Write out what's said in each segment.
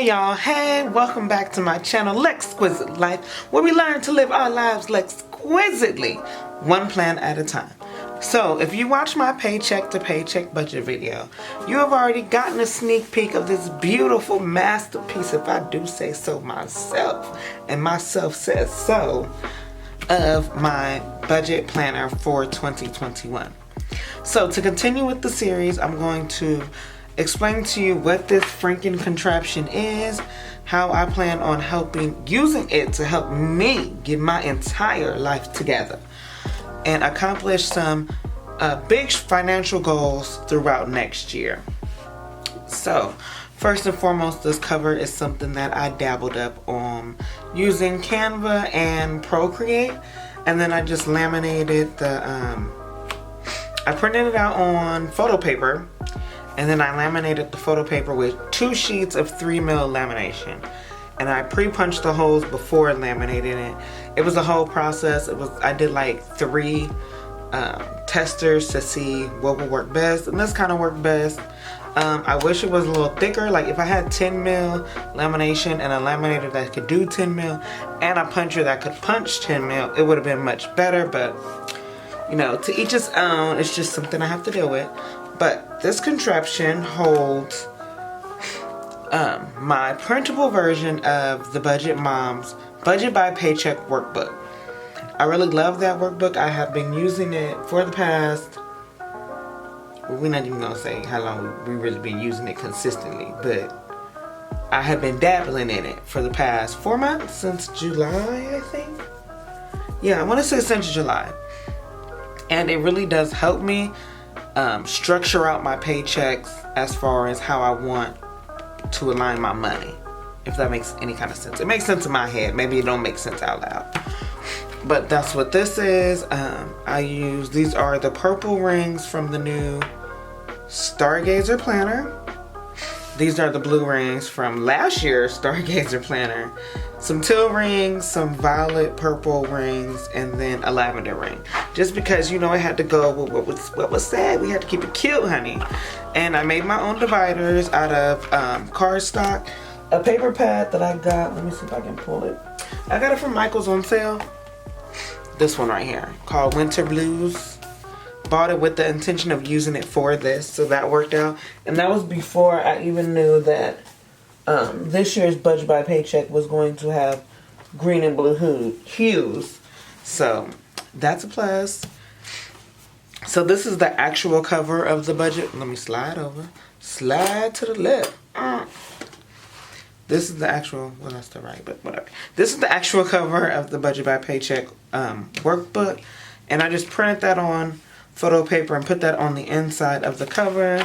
y'all, hey, welcome back to my channel, Lexquisite Life, where we learn to live our lives exquisitely, one plan at a time. So, if you watch my paycheck to paycheck budget video, you have already gotten a sneak peek of this beautiful masterpiece, if I do say so myself, and myself says so, of my budget planner for 2021. So, to continue with the series, I'm going to explain to you what this freaking contraption is, how I plan on using it to help me get my entire life together and accomplish some big financial goals throughout next year. So, first and foremost, this cover is something that I dabbled up on using Canva and Procreate, and then I just laminated I printed it out on photo paper, and then I laminated the photo paper with 2 sheets of 3mm lamination. And I pre-punched the holes before laminating it. It was a whole process. I did like 3 testers to see what would work best, and this kind of worked best. I wish it was a little thicker. Like if I had 10mm lamination and a laminator that could do 10mm and a puncher that could punch 10mm, it would have been much better, but you know, to each his own. It's just something I have to deal with. But this contraption holds my printable version of the Budget Mom's Budget by Paycheck workbook. I really love that workbook. I have been using it for the past, well, we're not even going to say how long we've really been using it consistently, but I have been dabbling in it for the past 4 months, since July, I think. Yeah, I want to say since July. And it really does help me structure out my paychecks as far as how I want to align my money, if that makes any kind of sense. It makes sense in my head. Maybe it don't make sense out loud. But that's what this is. These are the purple rings from the new Stargazer planner. These are the blue rings from last year's Stargazer planner. Some teal rings, some violet purple rings, and then a lavender ring. Just because, you know, it had to go with what was said. We had to keep it cute, honey. And I made my own dividers out of cardstock. A paper pad that I got. Let me see if I can pull it. I got it from Michael's on sale. This one right here, called Winter Blues. Bought it with the intention of using it for this, so that worked out. And that was before I even knew that this year's Budget by Paycheck was going to have green and blue hues. So that's a plus. So this is the actual cover of the budget. Let me slide over. Slide to the left. This is the actual, well, that's the right, but whatever. This is the actual cover of the Budget by Paycheck workbook. And I just printed that on photo paper and put that on the inside of the cover.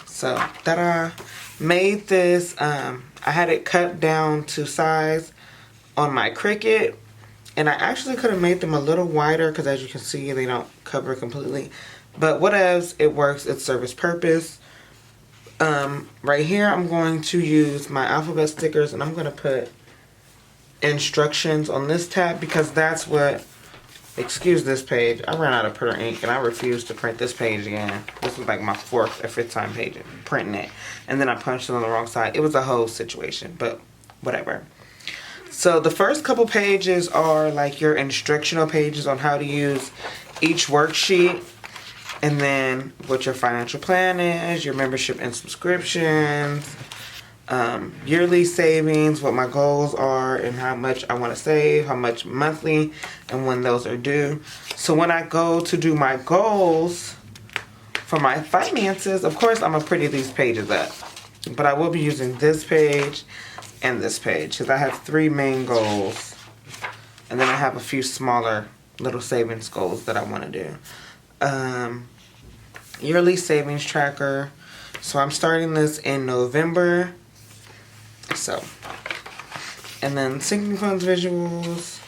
So, ta-da. Made this, I had it cut down to size on my Cricut. And I actually could have made them a little wider, because as you can see, they don't cover completely. But whatevs, it works, it serves its purpose. Right here, I'm going to use my alphabet stickers, and I'm going to put instructions on this tab, because that's what, excuse this page, I ran out of printer ink, and I refused to print this page again. This was like my 4th or 5th time printing it. And then I punched it on the wrong side. It was a whole situation, but whatever. So the first couple pages are like your instructional pages on how to use each worksheet. And then what your financial plan is, your membership and subscriptions, yearly savings, what my goals are, and how much I want to save, how much monthly, and when those are due. So when I go to do my goals for my finances, of course I'm going to pretty these pages up. But I will be using this page and this page, because I have 3 main goals. And then I have a few smaller little savings goals that I want to do. Yearly savings tracker. So I'm starting this in November. So, and then sinking funds visuals,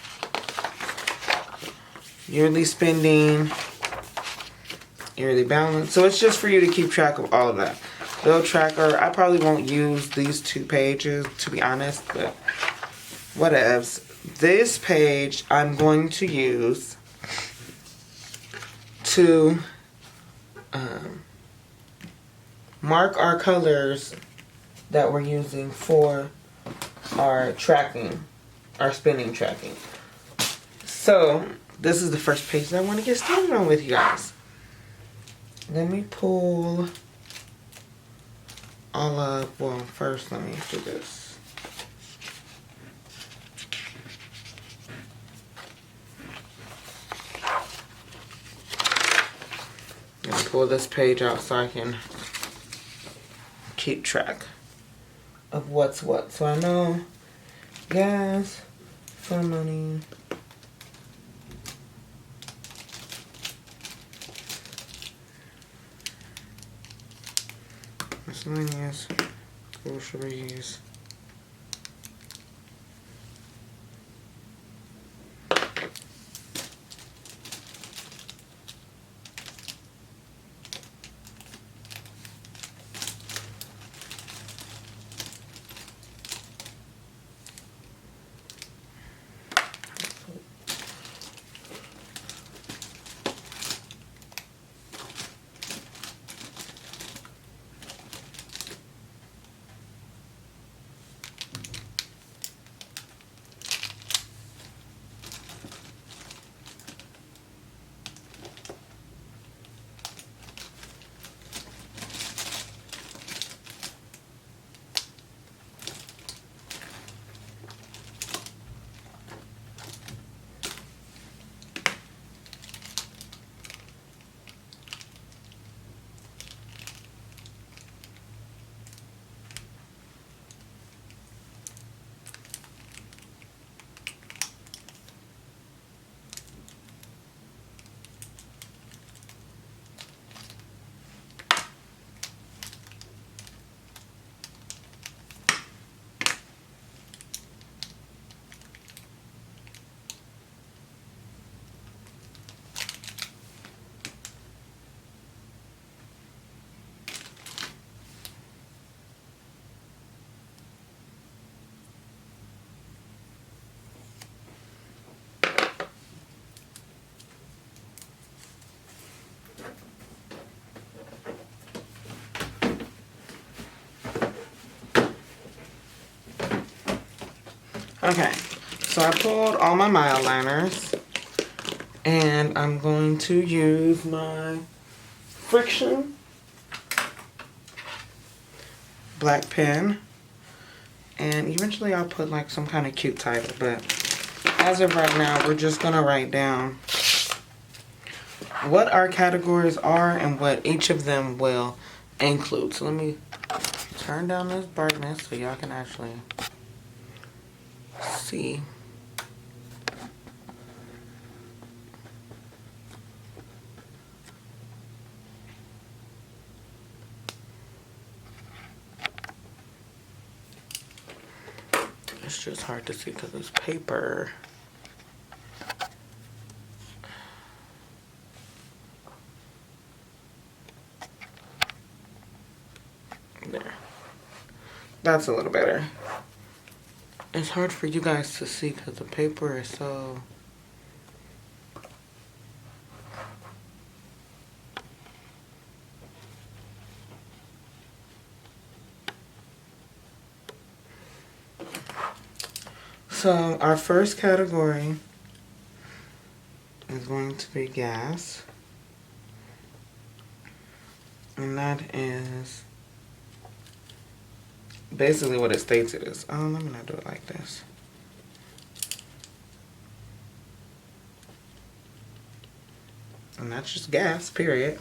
yearly spending, yearly balance. So it's just for you to keep track of all of that. Bill tracker, I probably won't use these 2 pages, to be honest, but whatevs. This page I'm going to use to mark our colors that we're using for our tracking, our spending tracking. So this is the first page that I want to get started on with you guys. Let me pull all of, well, first let me do this. Let me pull this page out so I can keep track of what's what. So I know gas, phone money, miscellaneous, groceries, okay, so I pulled all my mile liners, and I'm going to use my Friction black pen, and eventually I'll put like some kind of cute title, but as of right now, we're just gonna write down what our categories are and what each of them will include. So let me turn down this brightness so y'all can actually see. It's just hard to see because it's paper. There. That's a little better. It's hard for you guys to see because the paper is so... So our first category is going to be gas. And that is basically what it states it is. Oh, let me not do it like this. And that's just gas, period.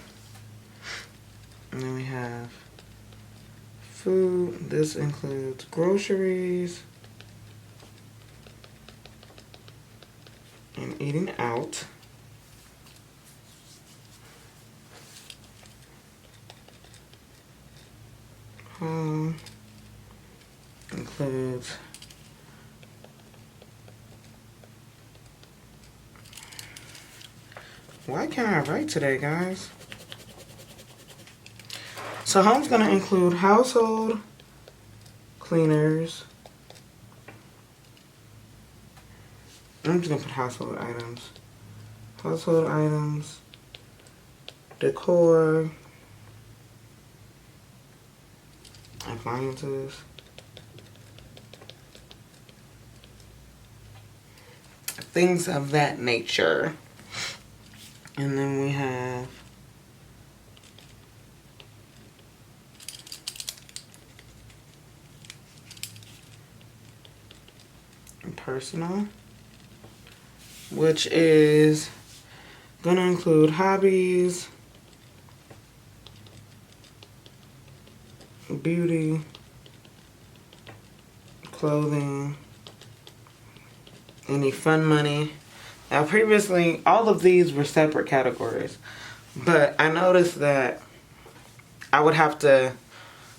And then we have food. This includes groceries and eating out. Home includes why can't I write today, guys? So home's gonna include household, cleaners. I'm just gonna put household items. Household items, decor, appliances, things of that nature. And then we have personal, which is going to include hobbies, beauty, clothing, any fun money. Now previously, all of these were separate categories, but I noticed that I would have to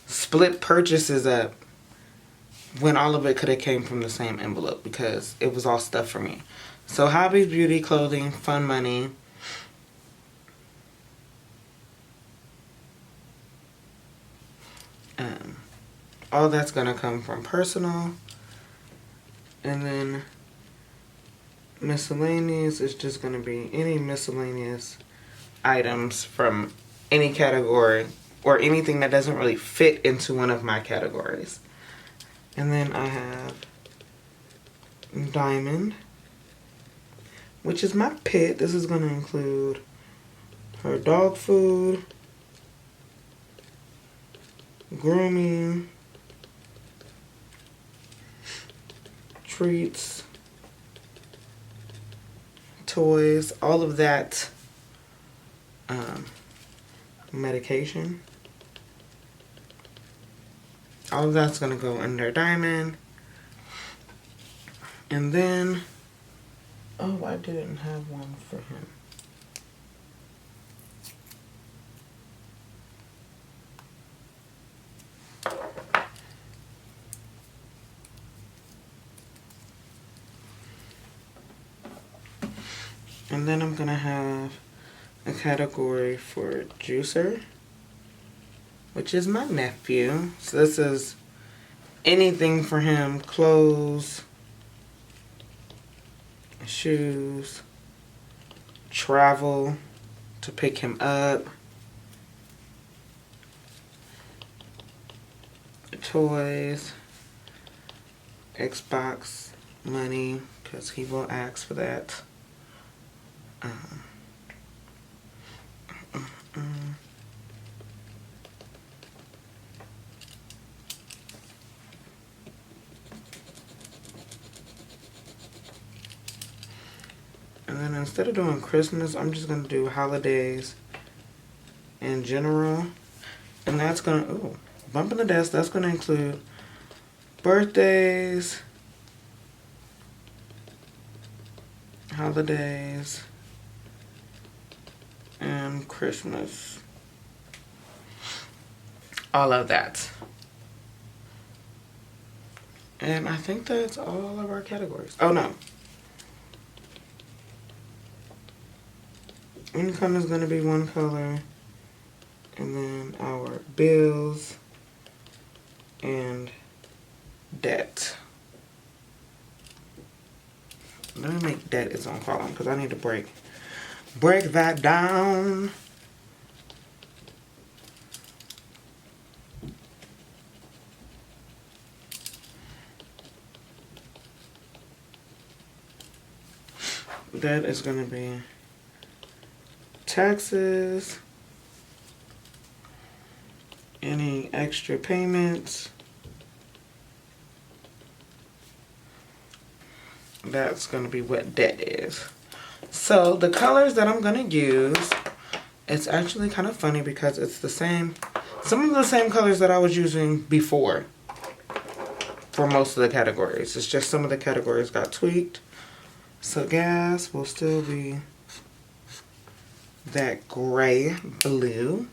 split purchases up when all of it could have came from the same envelope because it was all stuff for me. So hobbies, beauty, clothing, fun money. All that's going to come from personal. And then miscellaneous is just going to be any miscellaneous items from any category or anything that doesn't really fit into one of my categories. And then I have diamond, which is my pet. This is going to include her dog food, grooming, treats, toys, all of that, medication. All of that's going to go under diamond. And then, oh, I didn't have one for him. And then I'm going to have a category for juicer, which is my nephew. So this is anything for him, clothes, shoes, travel to pick him up, toys, Xbox money, because he will ask for that. And then instead of doing Christmas, I'm just going to do holidays in general. And that's going to, ooh, bump in the desk, that's going to include birthdays, holidays, and Christmas. All of that. And I think that's all of our categories. Oh no. Income is going to be one color. And then our bills and debt. Let me make debt its own column because I need to break that down. That is going to be taxes, any extra payments. That's going to be what debt is. So the colors that I'm going to use, it's actually kind of funny because it's the same, some of the same colors that I was using before for most of the categories. It's just some of the categories got tweaked. So gas will still be that gray blue.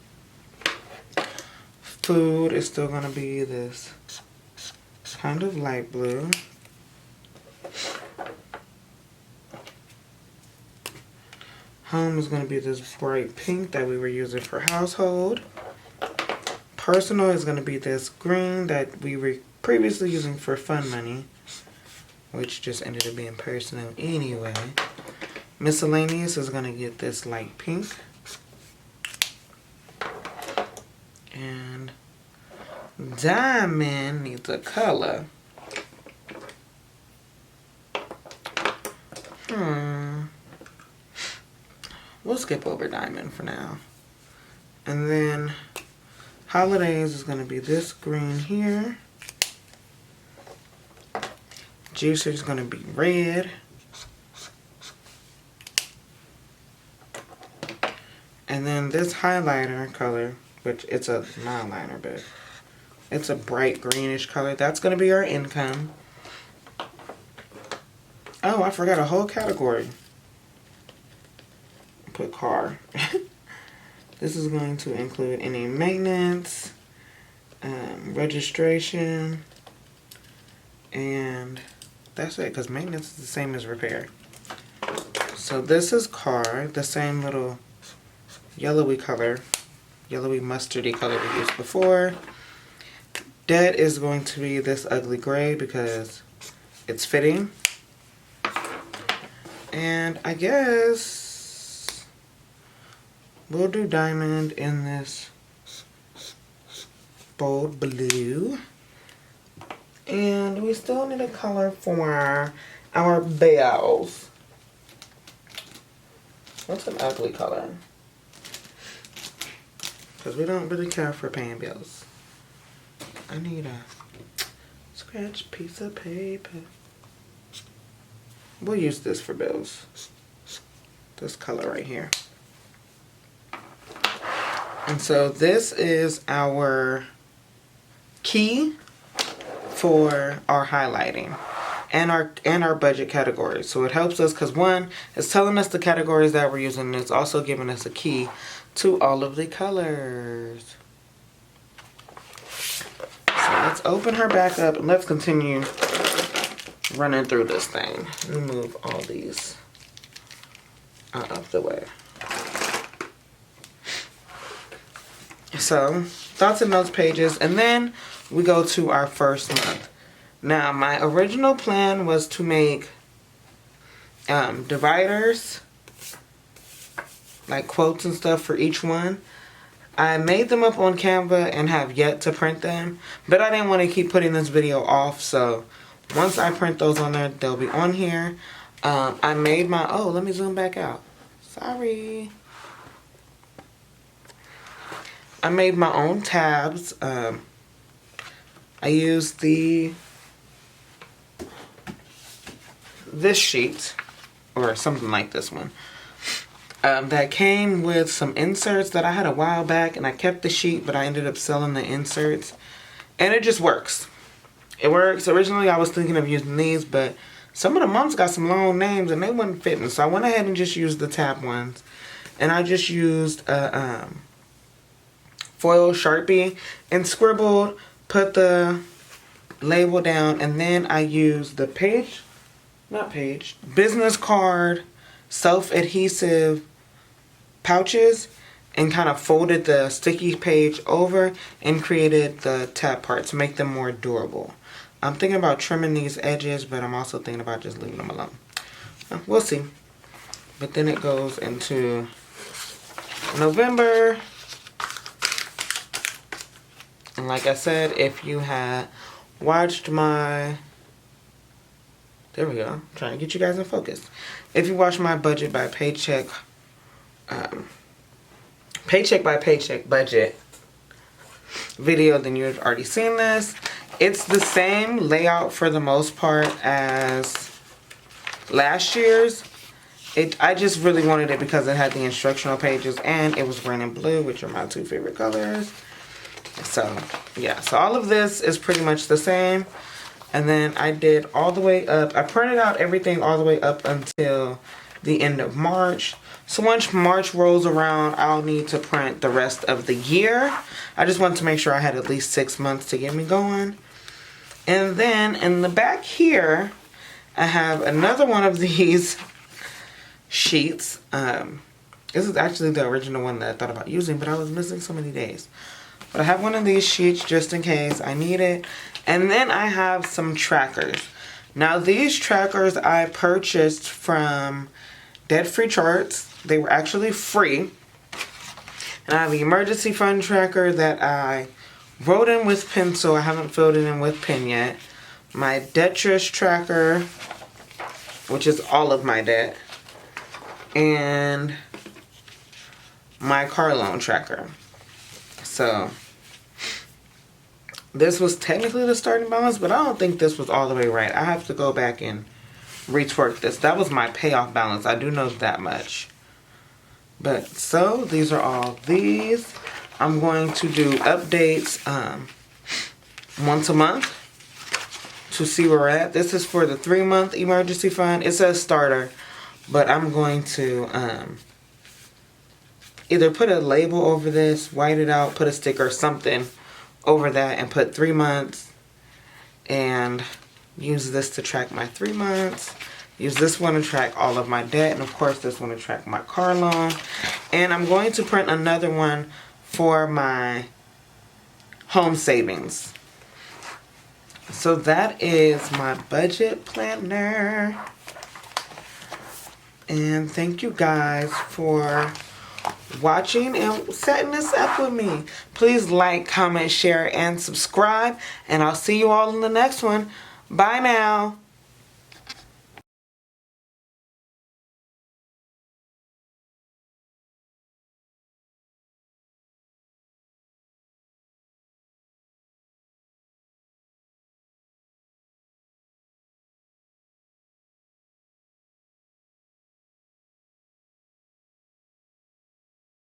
Food is still going to be this kind of light blue. Home is going to be this bright pink that we were using for household. Personal is going to be this green that we were previously using for fun money, which just ended up being personal anyway. Miscellaneous is going to get this light pink. And diamond needs a color. we'll skip over diamond for now. And then holidays is going to be this green here. Juicer is going to be red. And then this highlighter color, which it's a not liner, but it's a bright greenish color. That's going to be our income. Oh, I forgot a whole category. Put car. This is going to include any maintenance, registration, and that's it, because maintenance is the same as repair. So this is car, the same little yellowy color, yellowy mustardy color we used before. Debt is going to be this ugly gray because it's fitting. And I guess we'll do diamond in this bold blue. And we still need a color for our bells. What's an ugly color? Because we don't really care for paying bills. I need a scratch piece of paper. We'll use this for bills. This color right here. And so this is our key for our highlighting and our budget categories. So it helps us because one, it's telling us the categories that we're using, and it's also giving us a key to all of the colors. So let's open her back up and let's continue running through this thing. Let me move all these out of the way. So, thoughts and notes pages, and then we go to our first month. Now, my original plan was to make dividers, like quotes and stuff for each one. I made them up on Canva and have yet to print them, but I didn't want to keep putting this video off, so once I print those on there, they'll be on here. I made my, oh, let me zoom back out. Sorry. I made my own tabs. I used this sheet, or something like this one, that came with some inserts that I had a while back, and I kept the sheet, but I ended up selling the inserts, and it just works. It works. Originally, I was thinking of using these, but some of the months got some long names, and they wasn't fitting, so I went ahead and just used the tab ones, and I just used foil Sharpie and scribbled, put the label down, and then I used the business card self-adhesive pouches and kind of folded the sticky page over and created the tab part to make them more durable. I'm thinking about trimming these edges, but I'm also thinking about just leaving them alone. We'll see. But then it goes into November. And like I said, if you had watched my... There we go. I'm trying to get you guys in focus. If you watched my budget by paycheck by paycheck budget video, then you've already seen this. It's the same layout for the most part as last year's. I just really wanted it because it had the instructional pages and it was green and blue, which are my two favorite colors. So, yeah. So all of this is pretty much the same. And then I did all the way up. I printed out everything all the way up until the end of March. So once March rolls around, I'll need to print the rest of the year. I just wanted to make sure I had at least 6 months to get me going. And then in the back here, I have another one of these sheets. This is actually the original one that I thought about using, but I was missing so many days. But I have one of these sheets just in case I need it. And then I have some trackers. Now these trackers I purchased from Debt Free Charts. They were actually free. And I have the emergency fund tracker that I wrote in with pencil. I haven't filled it in with pen yet. My Detress tracker, which is all of my debt. And my car loan tracker. So this was technically the starting balance, but I don't think this was all the way right. I have to go back and retwerk this. That was my payoff balance. I do know that much. But so these are all these. I'm going to do updates once a month to see where we're at. This is for the 3-month emergency fund. It says starter, but I'm going to either put a label over this, white it out, put a sticker or something over that, and put 3 months, and use this to track my 3 months. Use this one to track all of my debt, and of course this one to track my car loan. And I'm going to print another one for my home savings. So that is my budget planner. And thank you guys for watching and setting this up with me. Please like, comment, share, and subscribe. And I'll see you all in the next one. Bye now.